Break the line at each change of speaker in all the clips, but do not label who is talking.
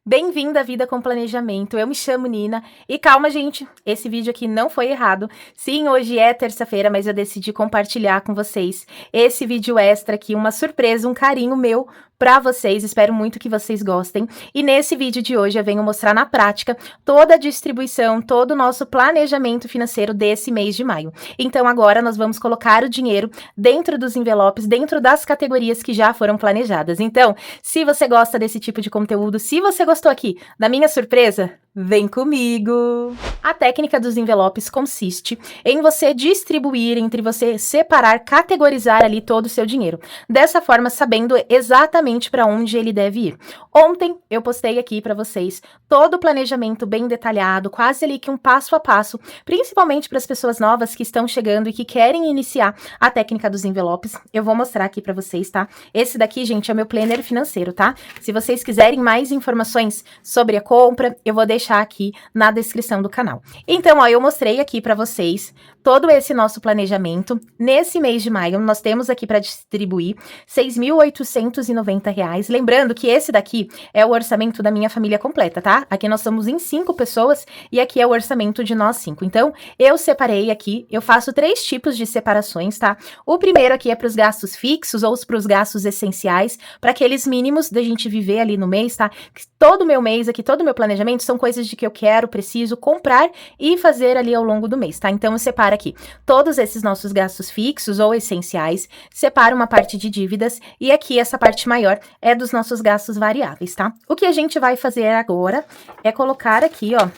Bem-vindo à Vida com Planejamento. Eu me chamo Nina e calma, gente, esse vídeo aqui não foi errado. Sim, hoje é terça-feira, mas eu decidi compartilhar com vocês esse vídeo extra aqui, uma surpresa, um carinho meu para vocês. Espero muito que vocês gostem. E nesse vídeo de hoje eu venho mostrar na prática toda a distribuição, todo o nosso planejamento financeiro desse mês de maio. Então agora nós vamos colocar o dinheiro dentro dos envelopes, dentro das categorias que já foram planejadas. Então, se você gosta desse tipo de conteúdo, se você gostou aqui da minha surpresa, vem comigo! A técnica dos envelopes consiste em você distribuir, entre você separar, categorizar ali todo o seu dinheiro. Dessa forma, sabendo exatamente para onde ele deve ir. Ontem eu postei aqui para vocês todo o planejamento bem detalhado, quase ali que um passo a passo, principalmente para as pessoas novas que estão chegando e que querem iniciar a técnica dos envelopes. Eu vou mostrar aqui para vocês, tá? Esse daqui, gente, é o meu planner financeiro, tá? Se vocês quiserem mais informações sobre a compra, eu vou deixar aqui na descrição do canal. Então, ó, eu mostrei aqui para vocês todo esse nosso planejamento. Nesse mês de maio, nós temos aqui para distribuir R$ 6.890. Lembrando que esse daqui é o orçamento da minha família completa, tá? Aqui nós somos em 5 pessoas e aqui é o orçamento de nós 5. Então, eu separei aqui, eu faço 3 tipos de separações, tá? O primeiro aqui é para os gastos fixos ou para os gastos essenciais, para aqueles mínimos da gente viver ali no mês, tá? Todo o meu mês aqui, todo o meu planejamento são coisas de que eu quero, preciso comprar e fazer ali ao longo do mês, tá? Então, eu separo aqui todos esses nossos gastos fixos ou essenciais, separo uma parte de dívidas e aqui essa parte maior é dos nossos gastos variáveis, tá? O que a gente vai fazer agora é colocar aqui, ó,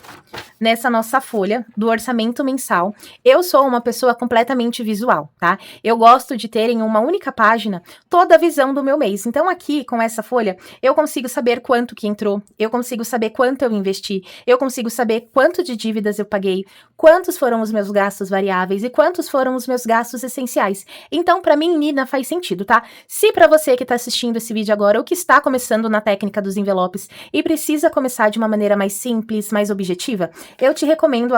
nessa nossa folha do orçamento mensal. Eu sou uma pessoa completamente visual, tá? Eu gosto de ter em uma única página toda a visão do meu mês. Então, aqui, com essa folha, eu consigo saber quanto que entrou, eu consigo saber quanto eu investi, eu consigo saber quanto de dívidas eu paguei, quantos foram os meus gastos variáveis e quantos foram os meus gastos essenciais. Então, para mim, Nina, faz sentido, tá? Se para você que tá assistindo esse vídeo agora ou que está começando na técnica dos envelopes e precisa começar de uma maneira mais simples, mais objetiva, eu te recomendo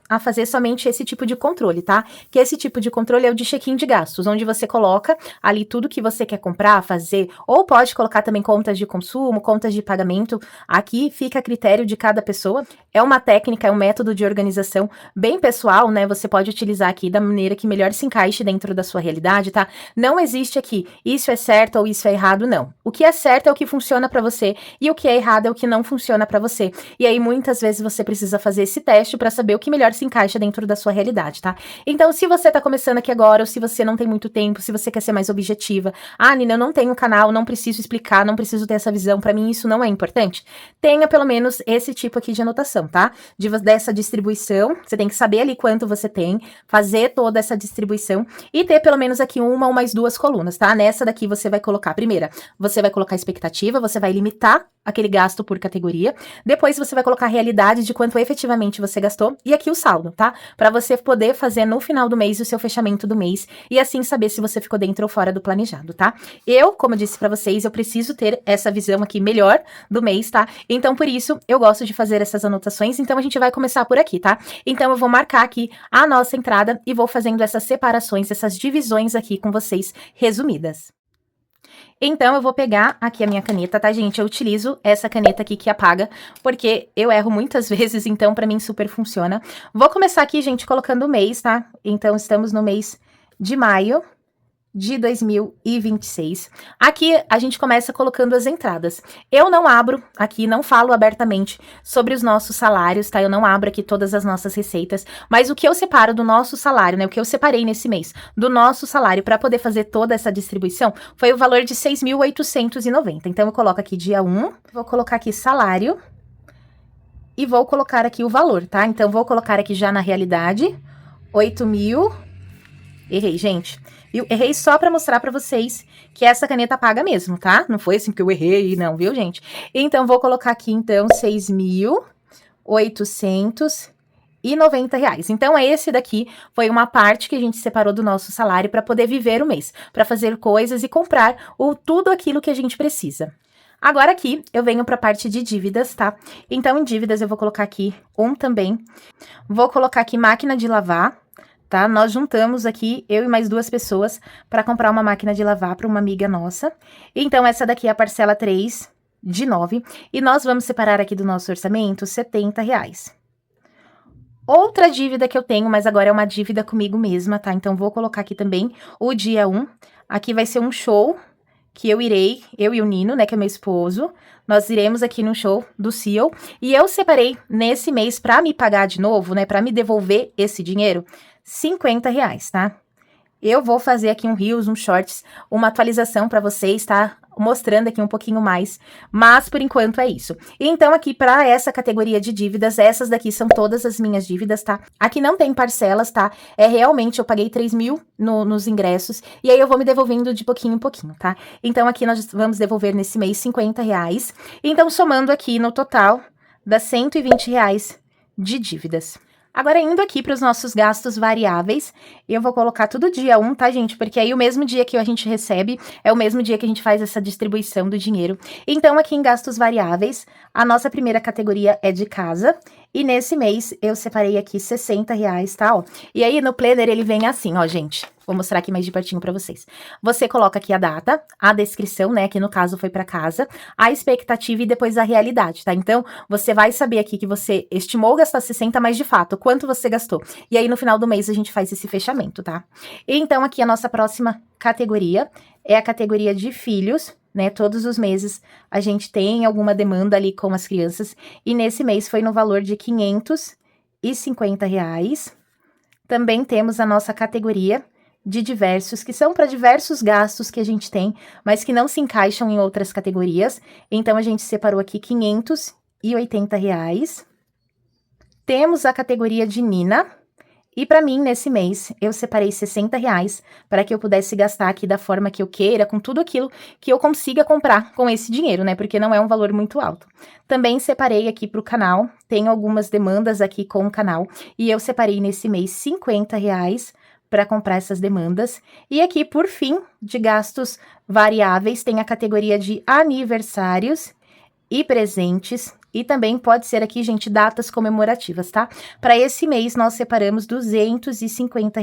a fazer somente esse tipo de controle, tá? Que esse tipo de controle é o de check-in de gastos, onde você coloca ali tudo que você quer comprar, fazer, ou pode colocar também contas de consumo, contas de pagamento. Aqui fica a critério de cada pessoa. É uma técnica, é um método de organização bem pessoal, né? Você pode utilizar aqui da maneira que melhor se encaixe dentro da sua realidade, tá? Não existe aqui, isso é certo ou isso é errado, não. O que é certo é o que funciona pra você e o que é errado é o que não funciona pra você. E aí, muitas vezes, você precisa fazer esse teste pra saber o que melhor se encaixa dentro da sua realidade, tá? Então, se você tá começando aqui agora, ou se você não tem muito tempo, se você quer ser mais objetiva, Nina, eu não tenho canal, não preciso explicar, não preciso ter essa visão, pra mim isso não é importante, tenha pelo menos esse tipo aqui de anotação, tá? Dessa distribuição, você tem que saber ali quanto você tem, fazer toda essa distribuição e ter pelo menos aqui uma ou mais 2 colunas, tá? Nessa daqui você vai colocar, primeira, você vai colocar a expectativa, você vai limitar aquele gasto por categoria, depois você vai colocar a realidade de quanto efetivamente você gastou e aqui o saldo, tá? Para você poder fazer no final do mês o seu fechamento do mês e assim saber se você ficou dentro ou fora do planejado, tá? Eu, como eu disse para vocês, eu preciso ter essa visão aqui melhor do mês, tá? Então, por isso, eu gosto de fazer essas anotações, então a gente vai começar por aqui, tá? Então, eu vou marcar aqui a nossa entrada e vou fazendo essas separações, essas divisões aqui com vocês resumidas. Então, eu vou pegar aqui a minha caneta, tá, gente? Eu utilizo essa caneta aqui que apaga, porque eu erro muitas vezes, então pra mim super funciona. Vou começar aqui, gente, colocando o mês, tá? Então, estamos no mês de maio de 2026. Aqui a gente começa colocando as entradas. Eu não abro aqui, não falo abertamente sobre os nossos salários, tá? Eu não abro aqui todas as nossas receitas, mas o que eu separo do nosso salário, né? O que eu separei nesse mês do nosso salário para poder fazer toda essa distribuição foi o valor de 6.890. Então eu coloco aqui dia 1, vou colocar aqui salário e vou colocar aqui o valor, tá? Então vou colocar aqui já na realidade 8.000. Errei, gente. Eu errei só pra mostrar pra vocês que essa caneta apaga mesmo, tá? Não foi assim que eu errei, não, viu, gente? Então, vou colocar aqui, então, R$ 6.890. Então, esse daqui foi uma parte que a gente separou do nosso salário para poder viver o mês, para fazer coisas e comprar tudo aquilo que a gente precisa. Agora aqui, eu venho para a parte de dívidas, tá? Então, em dívidas, eu vou colocar aqui também. Vou colocar aqui máquina de lavar, tá? Nós juntamos aqui, eu e mais 2 pessoas, para comprar uma máquina de lavar para uma amiga nossa. Então, essa daqui é a parcela 3 de 9. E nós vamos separar aqui do nosso orçamento R$ 70. Outra dívida que eu tenho, mas agora é uma dívida comigo mesma, tá? Então, vou colocar aqui também o dia 1. Aqui vai ser um show que eu e o Nino, né, que é meu esposo, nós iremos aqui no show do Seal. E eu separei nesse mês pra me pagar de novo, né, pra me devolver esse dinheiro, R$ 50, tá? Eu vou fazer aqui um Reels, um Shorts, uma atualização para vocês, tá? Mostrando aqui um pouquinho mais, mas por enquanto é isso. E então aqui para essa categoria de dívidas, essas daqui são todas as minhas dívidas, tá? Aqui não tem parcelas, tá? É realmente, eu paguei 3 mil nos ingressos, e aí eu vou me devolvendo de pouquinho em pouquinho, tá? Então aqui nós vamos devolver nesse mês R$ 50. Então somando aqui no total, dá R$ 120 de dívidas. Agora, indo aqui para os nossos gastos variáveis, eu vou colocar tudo dia 1, tá, gente? Porque aí o mesmo dia que a gente recebe é o mesmo dia que a gente faz essa distribuição do dinheiro. Então, aqui em gastos variáveis, a nossa primeira categoria é de casa. E nesse mês, eu separei aqui R$ 60, tá, ó. E aí, no Planner, ele vem assim, ó, gente. Vou mostrar aqui mais de pertinho para vocês. Você coloca aqui a data, a descrição, né, que no caso foi para casa, a expectativa e depois a realidade, tá? Então, você vai saber aqui que você estimou gastar 60, mas de fato, quanto você gastou. E aí, no final do mês, a gente faz esse fechamento, tá? E então, aqui a nossa próxima categoria é a categoria de filhos, né? Todos os meses a gente tem alguma demanda ali com as crianças, e nesse mês foi no valor de R$ 550. Também temos a nossa categoria de diversos, que são para diversos gastos que a gente tem, mas que não se encaixam em outras categorias. Então, a gente separou aqui R$ 580. Temos a categoria de Nina. E para mim, nesse mês, eu separei R$ 60 para que eu pudesse gastar aqui da forma que eu queira, com tudo aquilo que eu consiga comprar com esse dinheiro, né? Porque não é um valor muito alto. Também separei aqui para o canal, tenho algumas demandas aqui com o canal, e eu separei nesse mês R$ 50 para comprar essas demandas. E aqui, por fim, de gastos variáveis, tem a categoria de aniversários e presentes. E também pode ser aqui, gente, datas comemorativas, tá? Para esse mês, nós separamos R$ 250.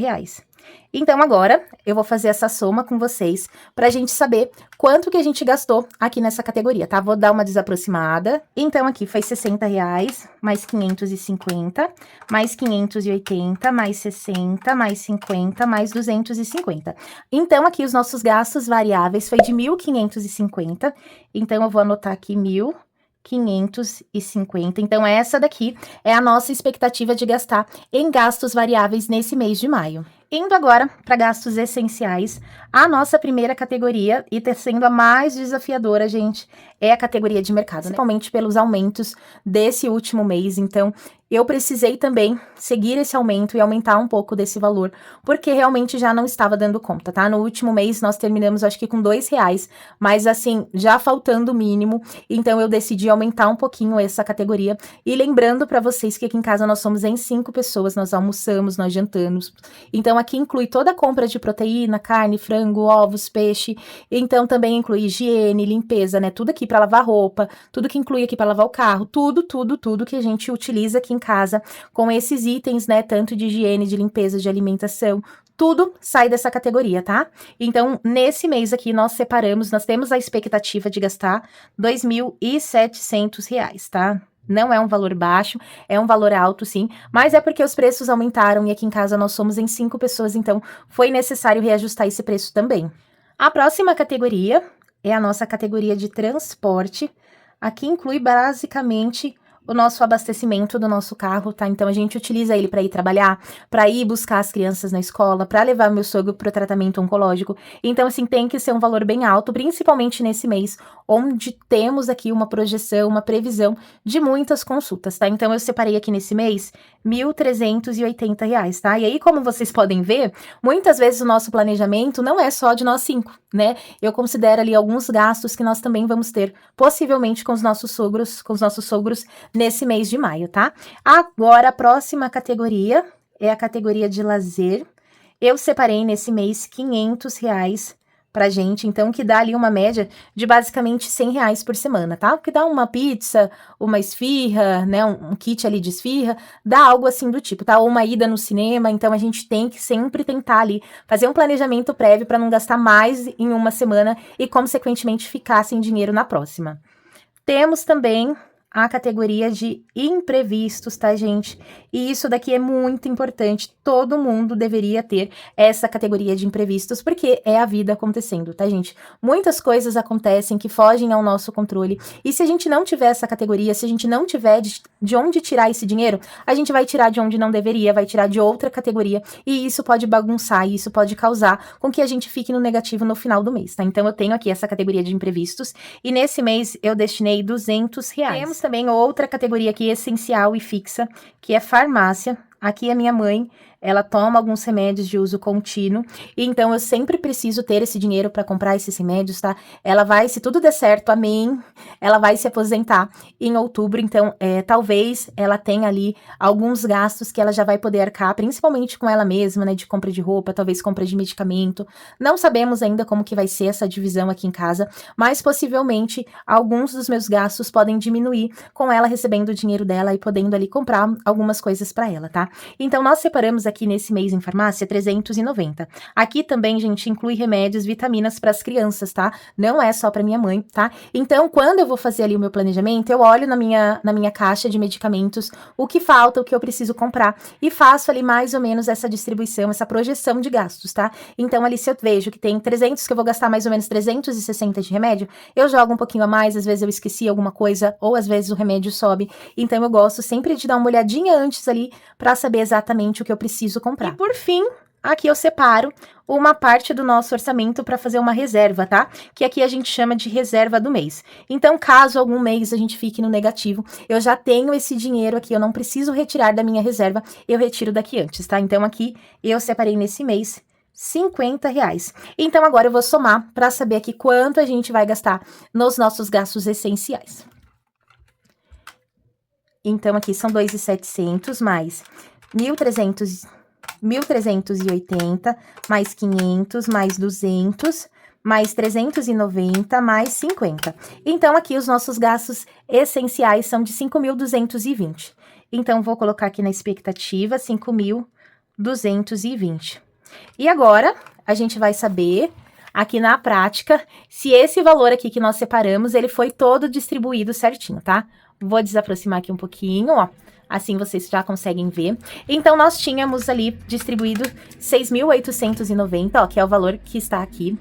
Então, agora, eu vou fazer essa soma com vocês pra gente saber quanto que a gente gastou aqui nessa categoria, tá? Vou dar uma desaproximada. Então, aqui foi R$ 60, mais 550, mais 580, mais 60, mais 50, mais 250. Então, aqui os nossos gastos variáveis foi de 1.550. Então, eu vou anotar aqui 1.550. Então, essa daqui é a nossa expectativa de gastar em gastos variáveis nesse mês de maio. Indo agora para gastos essenciais, a nossa primeira categoria, e sendo a mais desafiadora, gente, é a categoria de mercado, principalmente pelos aumentos desse último mês. Então, eu precisei também seguir esse aumento e aumentar um pouco desse valor, porque realmente já não estava dando conta, tá? No último mês, nós terminamos, acho que com R$ 2, mas assim, já faltando o mínimo, então eu decidi aumentar um pouquinho essa categoria. E lembrando para vocês que aqui em casa nós somos em 5 pessoas, nós almoçamos, nós jantamos, então aqui inclui toda a compra de proteína, carne, frango, ovos, peixe, então também inclui higiene, limpeza, né? Tudo aqui para lavar roupa, tudo que inclui aqui para lavar o carro, tudo que a gente utiliza aqui em casa com esses itens, né? Tanto de higiene, de limpeza, de alimentação, tudo sai dessa categoria, tá? Então, nesse mês aqui, nós temos a expectativa de gastar R$ 2.700, tá? Não é um valor baixo, é um valor alto, sim, mas é porque os preços aumentaram e aqui em casa nós somos em 5 pessoas, então foi necessário reajustar esse preço também. A próxima categoria é a nossa categoria de transporte. Aqui inclui basicamente o nosso abastecimento do nosso carro, tá? Então, a gente utiliza ele para ir trabalhar, para ir buscar as crianças na escola, para levar meu sogro para o tratamento oncológico. Então, assim, tem que ser um valor bem alto, principalmente nesse mês, onde temos aqui uma projeção, uma previsão de muitas consultas, tá? Então, eu separei aqui nesse mês R$ 1.380, tá? E aí, como vocês podem ver, muitas vezes o nosso planejamento não é só de nós 5, né? Eu considero ali alguns gastos que nós também vamos ter, possivelmente com os nossos sogros nesse mês de maio, tá? Agora, a próxima categoria é a categoria de lazer. Eu separei nesse mês R$ 500 pra gente, então que dá ali uma média de basicamente R$ 100 por semana, tá? Que dá uma pizza, uma esfirra, né? Um kit ali de esfirra, dá algo assim do tipo, tá? Ou uma ida no cinema, então a gente tem que sempre tentar ali fazer um planejamento prévio para não gastar mais em uma semana e, consequentemente, ficar sem dinheiro na próxima. Temos também a categoria de imprevistos, tá, gente? E isso daqui é muito importante. Todo mundo deveria ter essa categoria de imprevistos, porque é a vida acontecendo, tá, gente? Muitas coisas acontecem que fogem ao nosso controle. E se a gente não tiver essa categoria, se a gente não tiver de onde tirar esse dinheiro, a gente vai tirar de onde não deveria, vai tirar de outra categoria. E isso pode bagunçar, e isso pode causar com que a gente fique no negativo no final do mês, tá? Então eu tenho aqui essa categoria de imprevistos. E nesse mês eu destinei R$200. Temos também outra categoria aqui essencial e fixa, que é farmácia. Aqui a minha mãe, ela toma alguns remédios de uso contínuo, e então eu sempre preciso ter esse dinheiro para comprar esses remédios, tá? Ela vai, se tudo der certo, amém, ela vai se aposentar em outubro, então talvez ela tenha ali alguns gastos que ela já vai poder arcar, principalmente com ela mesma, né, de compra de roupa, talvez compra de medicamento. Não sabemos ainda como que vai ser essa divisão aqui em casa, mas possivelmente alguns dos meus gastos podem diminuir com ela recebendo o dinheiro dela e podendo ali comprar algumas coisas para ela, tá? Então, nós separamos aqui nesse mês em farmácia 390. Aqui também, gente, inclui remédios, vitaminas para as crianças, tá? Não é só para minha mãe, tá? Então, quando eu vou fazer ali o meu planejamento, eu olho na minha caixa de medicamentos o que falta, o que eu preciso comprar e faço ali mais ou menos essa distribuição, essa projeção de gastos, tá? Então, ali se eu vejo que tem 300, que eu vou gastar mais ou menos 360 de remédio, eu jogo um pouquinho a mais, às vezes eu esqueci alguma coisa, ou às vezes o remédio sobe. Então, eu gosto sempre de dar uma olhadinha antes ali para saber exatamente o que eu preciso comprar. E por fim, aqui eu separo uma parte do nosso orçamento para fazer uma reserva, tá? Que aqui a gente chama de reserva do mês. Então, caso algum mês a gente fique no negativo, eu já tenho esse dinheiro aqui, eu não preciso retirar da minha reserva, eu retiro daqui antes, tá? Então, aqui eu separei nesse mês R$50. Então, agora eu vou somar para saber aqui quanto a gente vai gastar nos nossos gastos essenciais. Então, aqui são 2.700 mais 1.380, mais 500, mais 200, mais 390, mais 50. Então, aqui os nossos gastos essenciais são de 5.220. Então, vou colocar aqui na expectativa 5.220. E agora, a gente vai saber, aqui na prática, se esse valor aqui que nós separamos, ele foi todo distribuído certinho, tá? Vou desaproximar aqui um pouquinho, ó. Assim vocês já conseguem ver. Então, nós tínhamos ali distribuído 6.890, ó, que é o valor que está aqui,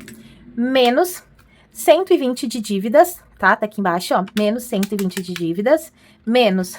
menos 120 de dívidas, tá? Tá aqui embaixo, ó, menos 120 de dívidas, menos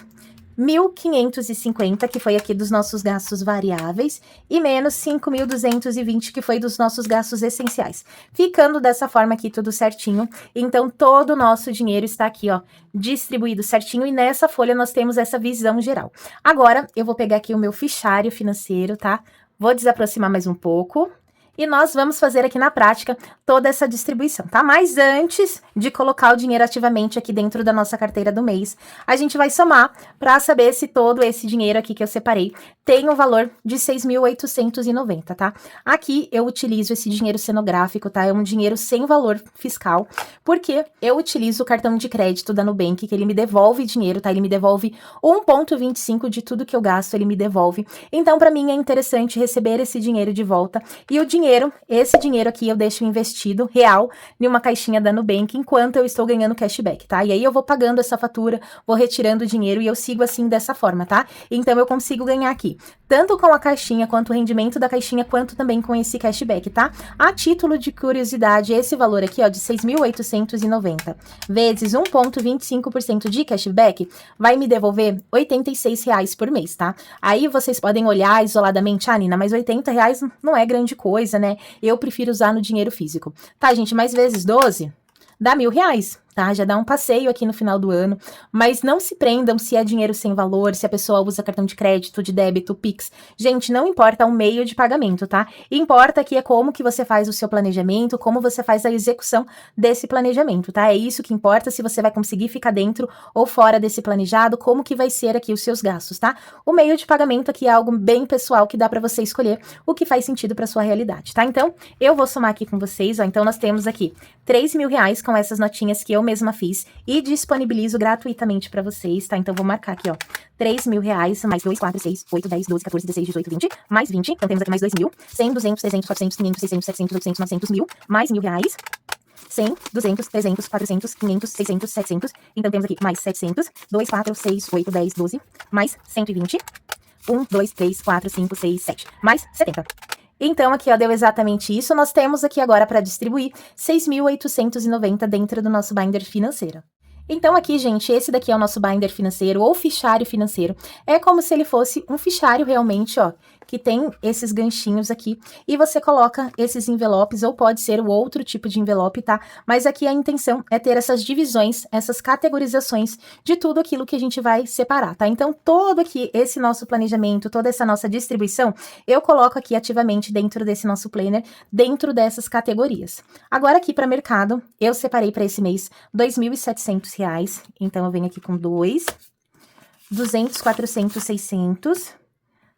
1.550, que foi aqui dos nossos gastos variáveis, e menos 5.220, que foi dos nossos gastos essenciais. Ficando dessa forma aqui tudo certinho, então todo o nosso dinheiro está aqui, ó, distribuído certinho, e nessa folha nós temos essa visão geral. Agora, eu vou pegar aqui o meu fichário financeiro, tá? Vou desaproximar mais um pouco. E nós vamos fazer aqui na prática toda essa distribuição, tá? Mas antes de colocar o dinheiro ativamente aqui dentro da nossa carteira do mês, a gente vai somar para saber se todo esse dinheiro aqui que eu separei tem o valor de 6.890, tá? Aqui eu utilizo esse dinheiro cenográfico, tá? É um dinheiro sem valor fiscal, porque eu utilizo o cartão de crédito da Nubank, que ele me devolve dinheiro, tá? Ele me devolve 1,25 de tudo que eu gasto, ele me devolve. Então, para mim é interessante receber esse dinheiro de volta, e o esse dinheiro aqui eu deixo investido, real, em uma caixinha da Nubank, enquanto eu estou ganhando cashback, tá? E aí eu vou pagando essa fatura, vou retirando o dinheiro e eu sigo assim dessa forma, tá? Então eu consigo ganhar aqui, tanto com a caixinha, quanto o rendimento da caixinha, quanto também com esse cashback, tá? A título de curiosidade, esse valor aqui, ó, de 6.890 vezes 1,25% de cashback vai me devolver R$86 por mês, tá? Aí vocês podem olhar isoladamente, ah, Nina, mas R$80 não é grande coisa, né? Eu prefiro usar no dinheiro físico. Tá, gente, mas vezes 12 dá R$1.000, tá? Já dá um passeio aqui no final do ano, mas não se prendam se é dinheiro sem valor, se a pessoa usa cartão de crédito, de débito, Pix. Gente, não importa o meio de pagamento, tá? Importa que é como que você faz o seu planejamento, como você faz a execução desse planejamento, tá? É isso que importa, se você vai conseguir ficar dentro ou fora desse planejado, como que vai ser aqui os seus gastos, tá? O meio de pagamento aqui é algo bem pessoal que dá pra você escolher o que faz sentido pra sua realidade, tá? Então, eu vou somar aqui com vocês, ó. Então, nós temos aqui R$3.000 com essas notinhas que eu mesma fiz e disponibilizo gratuitamente para vocês, tá? Então, vou marcar aqui, ó, R$3.000, mais 2, 4, 6, 8, 10, 12, 14, 16, 18, 20, mais 20. Então, temos aqui mais 2.000, 100, 200, 300, 400, 500, 600, 700, 800, 900, 1.000, mais R$1.000, 100, 200, 300, 400, 500, 600, 700. Então, temos aqui mais 700, 2, 4, 6, 8, 10, 12, mais 120. 1, 2, 3, 4, 5, 6, 7, mais 70. Então, aqui, ó, deu exatamente isso. Nós temos aqui agora para distribuir 6.890 dentro do nosso binder financeiro. Então, aqui, gente, esse daqui é o nosso binder financeiro ou fichário financeiro. É como se ele fosse um fichário realmente, ó, que tem esses ganchinhos aqui. E você coloca esses envelopes, ou pode ser o outro tipo de envelope, tá? Mas aqui a intenção é ter essas divisões, essas categorizações de tudo aquilo que a gente vai separar, tá? Então, todo aqui, esse nosso planejamento, toda essa nossa distribuição, eu coloco aqui ativamente dentro desse nosso planner, dentro dessas categorias. Agora, aqui para mercado, eu separei para esse mês R$ 2.700. Então, eu venho aqui com 2, 200, 400, 600,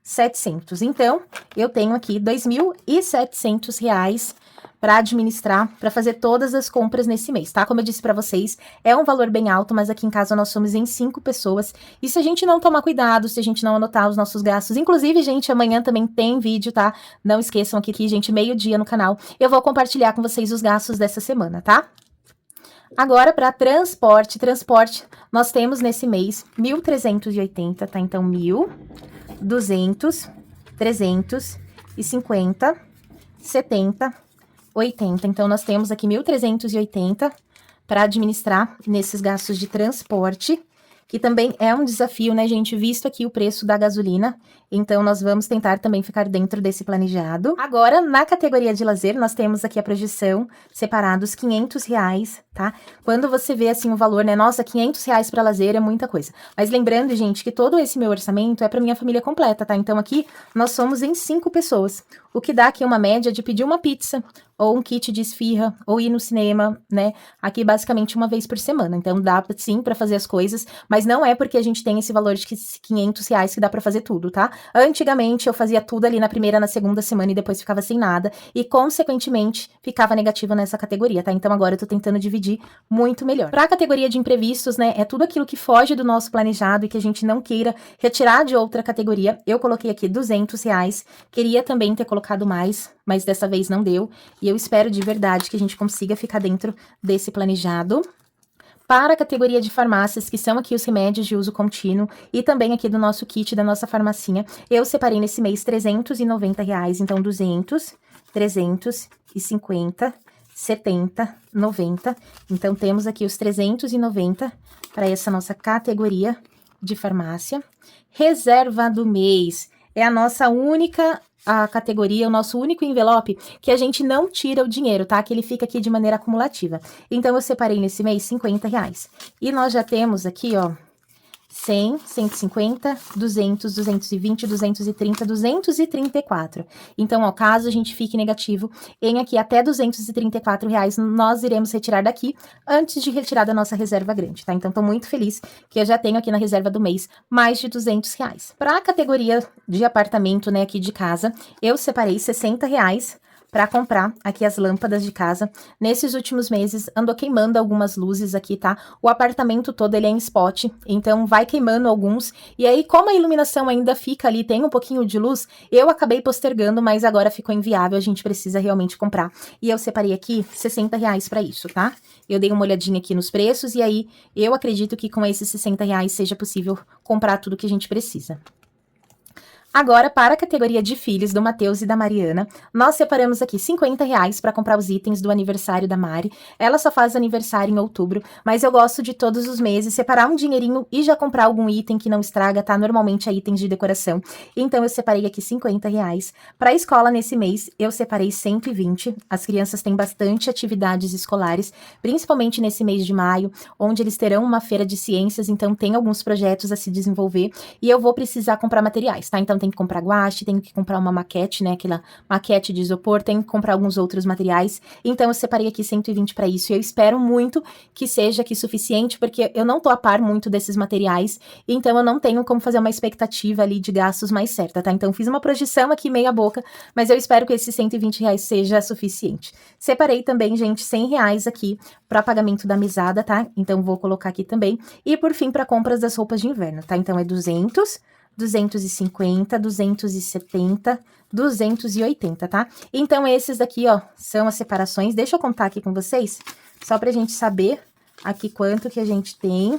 700. Então, eu tenho aqui R$ 2.700 para administrar, para fazer todas as compras nesse mês, tá? Como eu disse para vocês, é um valor bem alto, mas aqui em casa nós somos em 5 pessoas. E se a gente não tomar cuidado, se a gente não anotar os nossos gastos, inclusive, gente, amanhã também tem vídeo, tá? Não esqueçam aqui, gente, meio-dia no canal, eu vou compartilhar com vocês os gastos dessa semana, tá? Agora, para transporte, nós temos nesse mês 1.380, tá? Então, 1.000, 200, 350, 70, 80. Então, nós temos aqui 1.380 para administrar nesses gastos de transporte, que também é um desafio, né, gente? Visto aqui o preço da gasolina, então nós vamos tentar também ficar dentro desse planejado. Agora, na categoria de lazer, nós temos aqui a projeção separados R$ 500, tá? Quando você vê assim o valor, né, nossa, R$ 500 para lazer é muita coisa. Mas lembrando, gente, que todo esse meu orçamento é para minha família completa, tá? Então aqui nós somos em 5 pessoas, o que dá aqui uma média de pedir uma pizza, ou um kit de esfirra, ou ir no cinema, né? Aqui basicamente uma vez por semana. Então dá sim para fazer as coisas, mas não é porque a gente tem esse valor de R$ 500 que dá para fazer tudo, tá? Antigamente eu fazia tudo ali na primeira, na segunda semana e depois ficava sem nada e consequentemente ficava negativa nessa categoria, tá? Então agora eu tô tentando dividir muito melhor. Para a categoria de imprevistos, né, é tudo aquilo que foge do nosso planejado e que a gente não queira retirar de outra categoria. Eu coloquei aqui R$ 200, queria também ter colocado mais, mas dessa vez não deu. E eu espero de verdade que a gente consiga ficar dentro desse planejado. Para a categoria de farmácias, que são aqui os remédios de uso contínuo, e também aqui do nosso kit da nossa farmacinha, eu separei nesse mês R$ 390, então 200, 350, 70, 90. Então, temos aqui os 390 para essa nossa categoria de farmácia. Reserva do mês é a nossa única categoria, o nosso único envelope que a gente não tira o dinheiro, tá? Que ele fica aqui de maneira acumulativa. Então, eu separei nesse mês R$ 50. E nós já temos aqui, ó, 100, 150, 200, 220, 230, 234. Então, ó, caso a gente fique negativo em aqui até R$ 234, nós iremos retirar daqui antes de retirar da nossa reserva grande, tá? Então, tô muito feliz que eu já tenho aqui na reserva do mês mais de R$ 200. Para a categoria de apartamento, né, aqui de casa, eu separei R$ 60 para comprar aqui as lâmpadas de casa. Nesses últimos meses, andou queimando algumas luzes aqui, tá? O apartamento todo, ele é em spot, então vai queimando alguns. E aí, como a iluminação ainda fica ali, tem um pouquinho de luz, eu acabei postergando, mas agora ficou inviável, a gente precisa realmente comprar. E eu separei aqui R$ 60 para isso, tá? Eu dei uma olhadinha aqui nos preços e aí eu acredito que com esses R$ 60 seja possível comprar tudo que a gente precisa. Agora, para a categoria de filhos do Matheus e da Mariana, nós separamos aqui R$ 50 para comprar os itens do aniversário da Mari. Ela só faz aniversário em outubro, mas eu gosto de todos os meses separar um dinheirinho e já comprar algum item que não estraga, tá? Normalmente é itens de decoração. Então, eu separei aqui R$ 50. Para a escola, nesse mês, eu separei 120. As crianças têm bastante atividades escolares, principalmente nesse mês de maio, onde eles terão uma feira de ciências, então tem alguns projetos a se desenvolver e eu vou precisar comprar materiais, tá? Então, tem que comprar guache, tem que comprar uma maquete, né, aquela maquete de isopor, tem que comprar alguns outros materiais, então eu separei aqui 120 para isso, e eu espero muito que seja aqui suficiente, porque eu não tô a par muito desses materiais, então eu não tenho como fazer uma expectativa ali de gastos mais certa, tá? Então fiz uma projeção aqui meia boca, mas eu espero que esses 120 seja suficiente. Separei também, gente, 100 aqui para pagamento da mesada, tá? Então vou colocar aqui também, e por fim para compras das roupas de inverno, tá? Então é 200, 250, 270, 280, tá? Então, esses daqui, ó, são as separações. Deixa eu contar aqui com vocês, só pra gente saber aqui quanto que a gente tem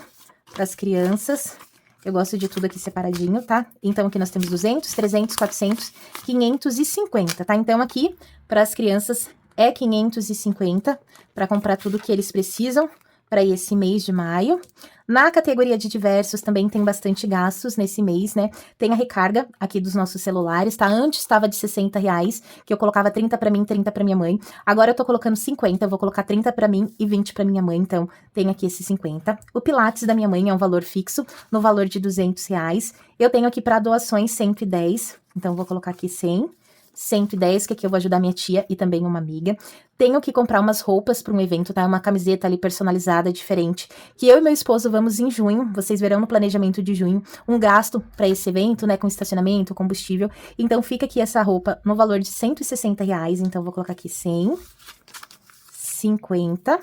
pras crianças. Eu gosto de tudo aqui separadinho, tá? Então, aqui nós temos 200, 300, 400, 550, tá? Então, aqui, para as crianças, é 550 para comprar tudo que eles precisam para esse mês de maio. Na categoria de diversos também tem bastante gastos nesse mês, né? Tem a recarga aqui dos nossos celulares, tá? Antes estava de R$60, que eu colocava 30 para mim, 30 para minha mãe. Agora eu tô colocando 50, eu vou colocar 30 para mim e 20 para minha mãe, então tem aqui esse 50. O Pilates da minha mãe é um valor fixo, no valor de R$200. Eu tenho aqui para doações 110, então vou colocar aqui 100. 110, que aqui eu vou ajudar minha tia e também uma amiga. Tenho que comprar umas roupas para um evento, tá? Uma camiseta ali personalizada, diferente, que eu e meu esposo vamos em junho. Vocês verão no planejamento de junho um gasto para esse evento, né? Com estacionamento, combustível. Então, fica aqui essa roupa no valor de R$160. Então, vou colocar aqui 100, 50,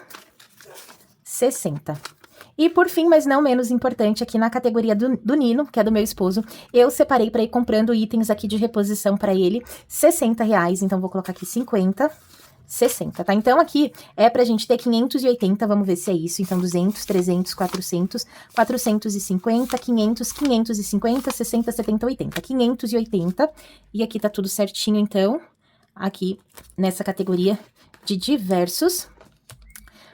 60. E por fim, mas não menos importante, aqui na categoria do Nino, que é do meu esposo, eu separei para ir comprando itens aqui de reposição para ele, R$60, então vou colocar aqui 50, 60, tá? Então aqui é pra gente ter 580, vamos ver se é isso, então 200, 300, 400, 450, 500, 550, 60, 70, 80, 580, e aqui tá tudo certinho, então, aqui nessa categoria de diversos.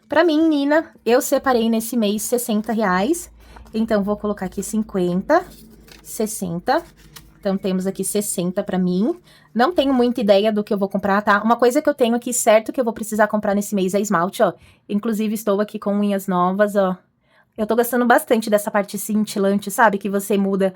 Pra mim, Nina, eu separei nesse mês R$60, então vou colocar aqui 50, 60, então temos aqui 60 pra mim. Não tenho muita ideia do que eu vou comprar, tá? Uma coisa que eu tenho aqui certo que eu vou precisar comprar nesse mês é esmalte, ó. Inclusive, estou aqui com unhas novas, ó. Eu tô gostando bastante dessa parte cintilante, sabe? Que você muda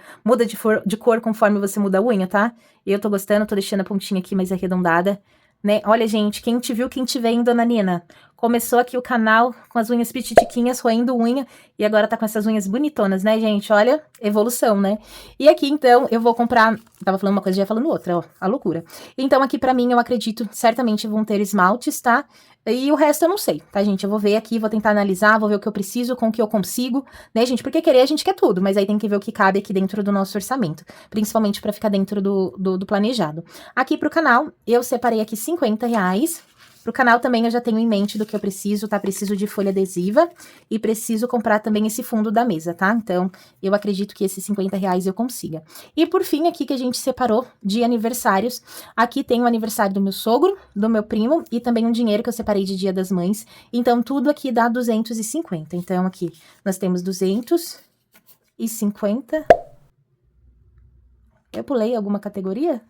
de cor conforme você muda a unha, tá? Eu tô gostando, tô deixando a pontinha aqui mais arredondada, né? Olha, gente, quem te viu, quem te vê, hein, dona Nina? Começou aqui o canal com as unhas pititiquinhas, roendo unha, e agora tá com essas unhas bonitonas, né, gente? Olha, evolução, né? E aqui, então, eu vou comprar... Tava falando uma coisa, já ia falando outra, ó, a loucura. Então, aqui pra mim, eu acredito, certamente vão ter esmaltes, tá? E o resto eu não sei, tá, gente? Eu vou ver aqui, vou tentar analisar, vou ver o que eu preciso, com o que eu consigo, né, gente? Porque querer a gente quer tudo, mas aí tem que ver o que cabe aqui dentro do nosso orçamento, principalmente pra ficar dentro do planejado. Aqui pro canal, eu separei aqui R$50. Pro canal também eu já tenho em mente do que eu preciso, tá? Preciso de folha adesiva e preciso comprar também esse fundo da mesa, tá? Então, eu acredito que esses R$50 eu consiga. E por fim, aqui que a gente separou de aniversários, aqui tem o aniversário do meu sogro, do meu primo e também um dinheiro que eu separei de Dia das Mães. Então, tudo aqui dá 250. Então, aqui nós temos 250. Eu pulei alguma categoria?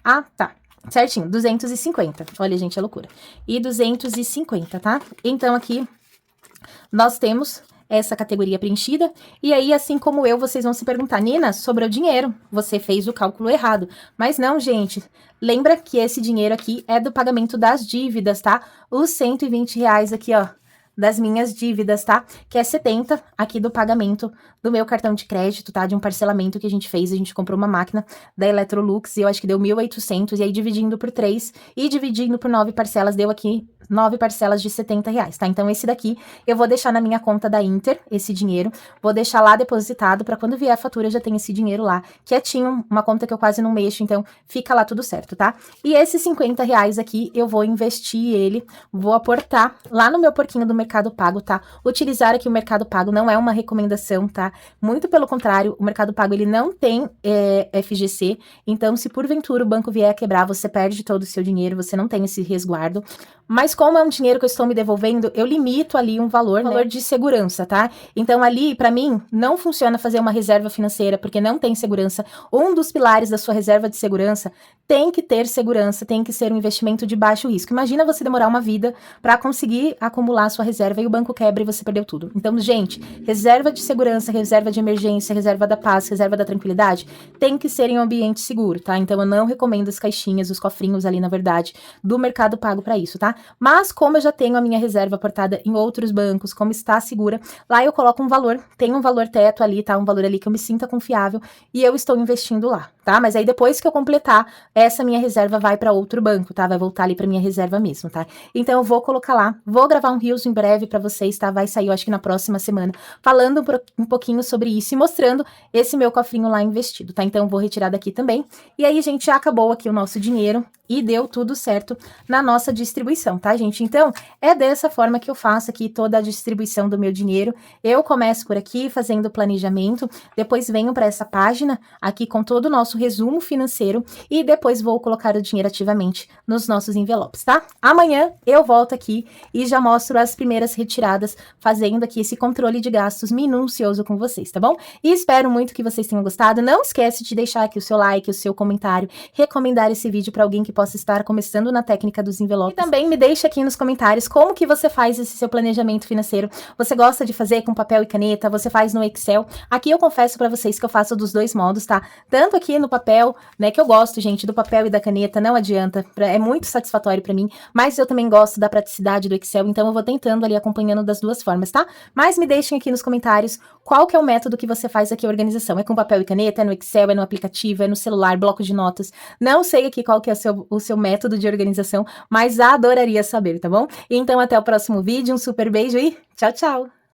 Ah, tá. Certinho, 250. Olha, gente, é loucura. E 250, tá? Então, aqui, nós temos essa categoria preenchida. E aí, assim como eu, vocês vão se perguntar, Nina, sobre o dinheiro, você fez o cálculo errado. Mas não, gente. Lembra que esse dinheiro aqui é do pagamento das dívidas, tá? Os R$120 aqui, ó, das minhas dívidas, tá? Que é 70 aqui do pagamento do meu cartão de crédito, tá? De um parcelamento que a gente fez, a gente comprou uma máquina da Electrolux e eu acho que deu 1.800, e aí dividindo por 3 e dividindo por 9 parcelas, deu aqui 9 parcelas de R$70, tá? Então esse daqui eu vou deixar na minha conta da Inter, esse dinheiro, vou deixar lá depositado pra quando vier a fatura já tem esse dinheiro lá, quietinho, uma conta que eu quase não mexo, então fica lá tudo certo, tá? E esses R$50 aqui eu vou investir ele, vou aportar lá no meu porquinho do Mercado Pago, tá? Utilizar aqui o Mercado Pago não é uma recomendação, tá? Muito pelo contrário, o Mercado Pago, ele não tem FGC, então se porventura o banco vier a quebrar, você perde todo o seu dinheiro, você não tem esse resguardo. Mas como é um dinheiro que eu estou me devolvendo, eu limito ali um valor, né, valor de segurança, tá? Então ali, pra mim, não funciona fazer uma reserva financeira, porque não tem segurança. Um dos pilares da sua reserva de segurança tem que ter segurança, tem que ser um investimento de baixo risco. Imagina você demorar uma vida pra conseguir acumular a sua reserva e o banco quebra e você perdeu tudo. Então, gente, reserva de segurança, reserva de emergência, reserva da paz, reserva da tranquilidade, tem que ser em um ambiente seguro, tá? Então, eu não recomendo as caixinhas, os cofrinhos ali, na verdade, do Mercado Pago pra isso, tá? Mas, como eu já tenho a minha reserva aportada em outros bancos, como está segura, lá eu coloco um valor, tem um valor teto ali, tá? Um valor ali que eu me sinta confiável e eu estou investindo lá, tá? Mas aí, depois que eu completar essa minha reserva vai para outro banco, tá? Vai voltar ali para minha reserva mesmo, tá? Então eu vou colocar lá, vou gravar um Reels em breve para vocês, tá? Vai sair, eu acho que na próxima semana, falando um pouquinho sobre isso e mostrando esse meu cofrinho lá investido, tá? Então eu vou retirar daqui também. E aí, gente, já acabou aqui o nosso dinheiro e deu tudo certo na nossa distribuição, tá, gente? Então, é dessa forma que eu faço aqui toda a distribuição do meu dinheiro. Eu começo por aqui fazendo o planejamento, depois venho para essa página aqui com todo o nosso resumo financeiro e depois vou colocar o dinheiro ativamente nos nossos envelopes, tá? Amanhã eu volto aqui e já mostro as primeiras retiradas, fazendo aqui esse controle de gastos minucioso com vocês, tá bom? E espero muito que vocês tenham gostado. Não esquece de deixar aqui o seu like, o seu comentário, recomendar esse vídeo para alguém que possa estar começando na técnica dos envelopes. E também me deixa aqui nos comentários como que você faz esse seu planejamento financeiro. Você gosta de fazer com papel e caneta? Você faz no Excel? Aqui eu confesso para vocês que eu faço dos dois modos, tá? Tanto aqui no papel, né, que eu gosto, gente, do papel e da caneta, não adianta, é muito satisfatório para mim, mas eu também gosto da praticidade do Excel, então eu vou tentando ali acompanhando das duas formas, tá? Mas me deixem aqui nos comentários qual que é o método que você faz aqui a organização. É com papel e caneta, é no Excel, é no aplicativo, é no celular, bloco de notas. Não sei aqui qual que é o seu método de organização, mas adoraria saber, tá bom? Então até o próximo vídeo, um super beijo e tchau, tchau!